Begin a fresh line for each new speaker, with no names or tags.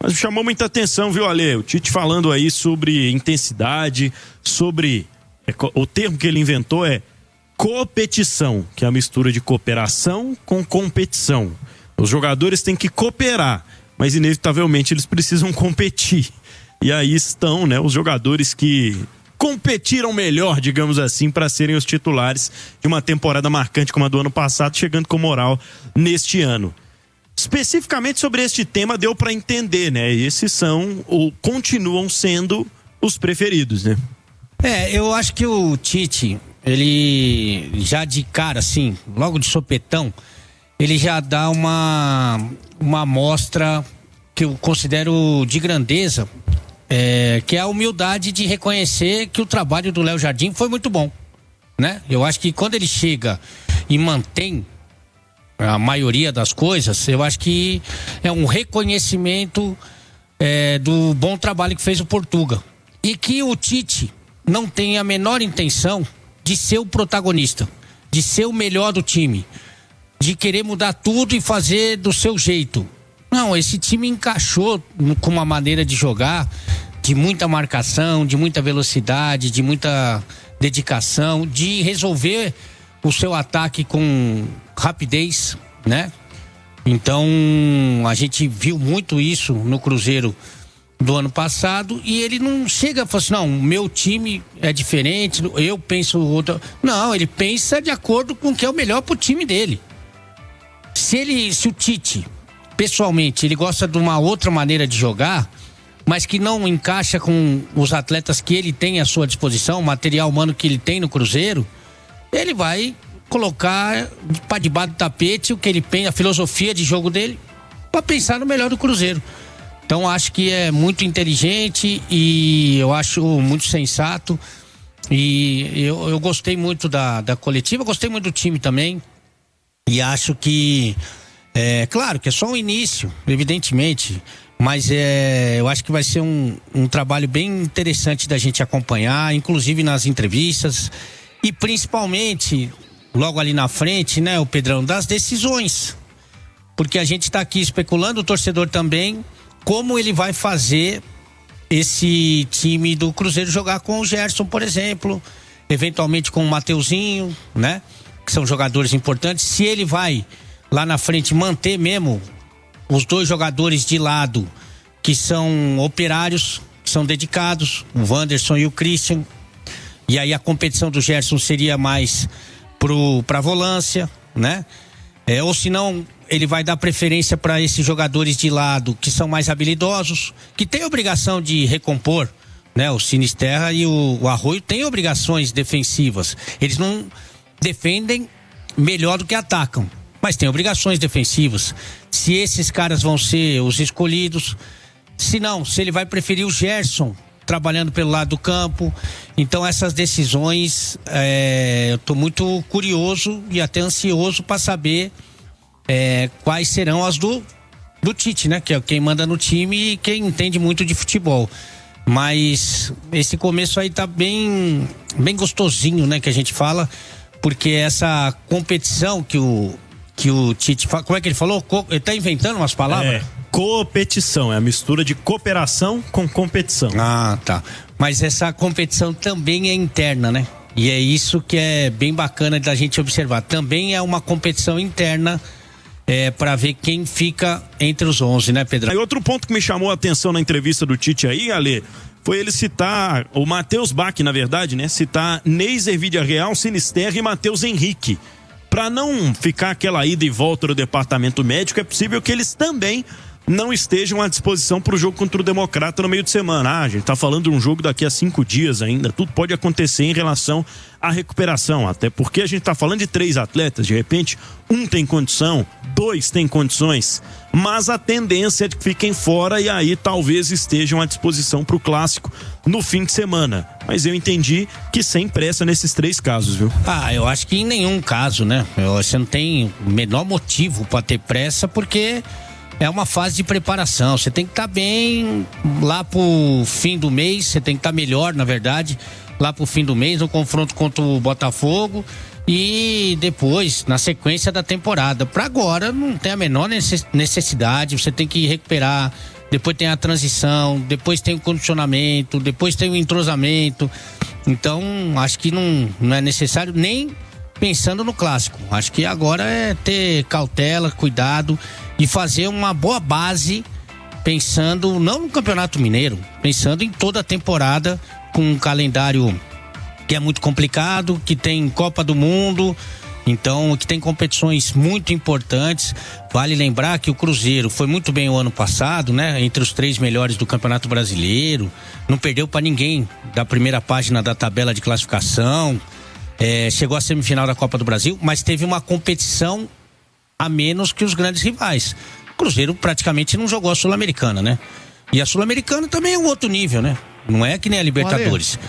Mas me chamou muita atenção, viu, Ale? O Tite falando aí sobre intensidade, sobre... O termo que ele inventou é competição, que é a mistura de cooperação com competição. Os jogadores têm que cooperar, mas inevitavelmente eles precisam competir. E aí estão, né, os jogadores que competiram melhor, digamos assim, para serem os titulares de uma temporada marcante como a do ano passado, chegando com moral neste ano. Especificamente sobre este tema deu para entender, né? Esses são ou continuam sendo os preferidos, né?
Eu acho que o Tite, ele já de cara, assim, logo de sopetão, ele já dá uma amostra que eu considero de grandeza, que é a humildade de reconhecer que o trabalho do Léo Jardim foi muito bom, né? Eu acho que quando ele chega e mantém a maioria das coisas, eu acho que é um reconhecimento do bom trabalho que fez o Portuga. E que o Tite não tem a menor intenção de ser o protagonista, de ser o melhor do time, de querer mudar tudo e fazer do seu jeito. Não, esse time encaixou com uma maneira de jogar de muita marcação, de muita velocidade, de muita dedicação, de resolver o seu ataque com rapidez, né? Então, a gente viu muito isso no Cruzeiro do ano passado e ele não chega e fala assim, não, o meu time é diferente, eu penso outro. Não, ele pensa de acordo com o que é o melhor pro time dele. Se o Tite, pessoalmente, ele gosta de uma outra maneira de jogar, mas que não encaixa com os atletas que ele tem à sua disposição, o material humano que ele tem no Cruzeiro, ele vai colocar para debaixo do tapete o que ele pensa, a filosofia de jogo dele, para pensar no melhor do Cruzeiro. Então acho que é muito inteligente e eu acho muito sensato e eu gostei muito da coletiva, gostei muito do time também e acho que claro que é só um início, evidentemente, mas eu acho que vai ser um trabalho bem interessante da gente acompanhar, inclusive nas entrevistas e principalmente logo ali na frente, né, o Pedrão, das decisões, porque a gente está aqui especulando, o torcedor também, como ele vai fazer esse time do Cruzeiro jogar com o Gerson, por exemplo, eventualmente com o Mateuzinho, né? Que são jogadores importantes. Se ele vai lá na frente manter mesmo os dois jogadores de lado que são operários, que são dedicados, o Wanderson e o Christian. E aí a competição do Gerson seria mais pra volância, né? Ou se não, ele vai dar preferência para esses jogadores de lado que são mais habilidosos, que têm obrigação de recompor, né? O Sinisterra e o Arroio têm obrigações defensivas. Eles não defendem melhor do que atacam, mas têm obrigações defensivas. Se esses caras vão ser os escolhidos, se não, se ele vai preferir o Gerson trabalhando pelo lado do campo. Então essas decisões, eu estou muito curioso e até ansioso para saber quais serão as do Tite, né? Que é quem manda no time e quem entende muito de futebol. Mas esse começo aí tá bem gostosinho, né? Que a gente fala, porque essa competição que o Tite fala, como é que ele falou? Ele tá inventando umas palavras?
Competição, é a mistura de cooperação com competição.
Ah, tá. Mas essa competição também é interna, né? E é isso que é bem bacana da gente observar. Também é uma competição interna para ver quem fica entre os 11, né, Pedro?
Aí outro ponto que me chamou a atenção na entrevista do Tite aí, Ale, foi ele citar o Matheus Bach, na verdade, né? Citar Neiser, Vidiarreal, Sinisterra e Matheus Henrique. Para não ficar aquela ida e volta do departamento médico, é possível que eles também não estejam à disposição para o jogo contra o Democrata no meio de semana. A gente tá falando de um jogo daqui a 5 dias ainda, tudo pode acontecer em relação à recuperação, até porque a gente tá falando de 3 atletas, de repente um tem condição, 2 tem condições, mas a tendência é de que fiquem fora e aí talvez estejam à disposição para o clássico no fim de semana, mas eu entendi que sem pressa nesses 3 casos, viu?
Eu acho que em nenhum caso, né? Você não tem o menor motivo para ter pressa, porque é uma fase de preparação, você tem que estar bem lá pro fim do mês, você tem que estar melhor, na verdade, lá pro fim do mês, no confronto contra o Botafogo e depois, na sequência da temporada. Para agora, não tem a menor necessidade, você tem que recuperar, depois tem a transição, depois tem o condicionamento, depois tem o entrosamento. Então, acho que não é necessário nem pensando no clássico. Acho que agora é ter cautela, cuidado e fazer uma boa base, pensando não no Campeonato Mineiro, pensando em toda a temporada, com um calendário que é muito complicado, que tem Copa do Mundo, então que tem competições muito importantes. Vale lembrar que o Cruzeiro foi muito bem o ano passado, né? Entre os 3 melhores do Campeonato Brasileiro, não perdeu para ninguém da primeira página da tabela de classificação, chegou à semifinal da Copa do Brasil, mas teve uma competição a menos que os grandes rivais. O Cruzeiro praticamente não jogou a Sul-Americana, né? E a Sul-Americana também é um outro nível, né? Não é que nem a Libertadores.